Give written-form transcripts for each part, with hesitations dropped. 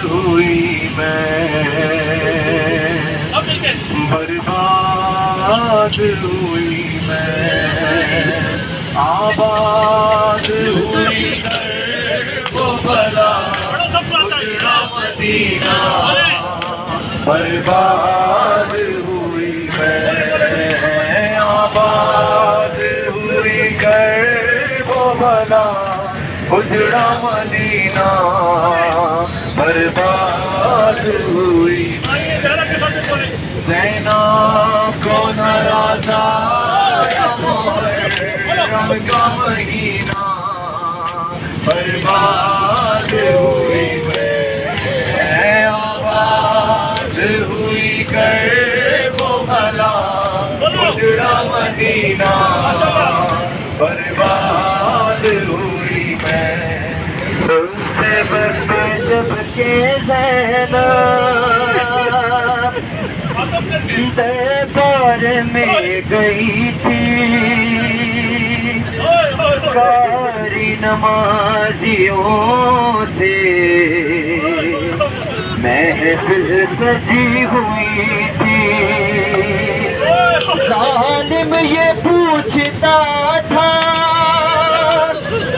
ہوئی میں، برباد ہوئی میں، آباد ہوئی وہ بلا اجڑا مدینہ، برباد ہوئی میں، آباد ہوئی وہ بلا اجڑا مدینہ، برباد ہوئی زینب کو ناراض محرم کا مہینہ، برباد ہوئی میں، آباد ہوئی وہ بلا اجڑا مدینہ، برباد ہوئی میں۔ اس سے بچے جب کہ زینب دربار میں گئی تھی، قاری نمازیوں سے محفل سجی ہوئی تھی، ظالم یہ پوچھتا تھا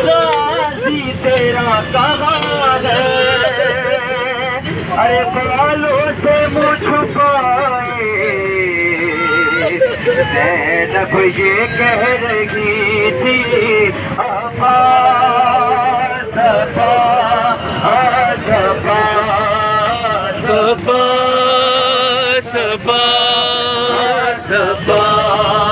غازی تیرا کہاں ہے، ارے بالوں سے منہ چھپائے زینب یہ کہہ رہی تھی، آبا صفا صفا صفا صفا صفا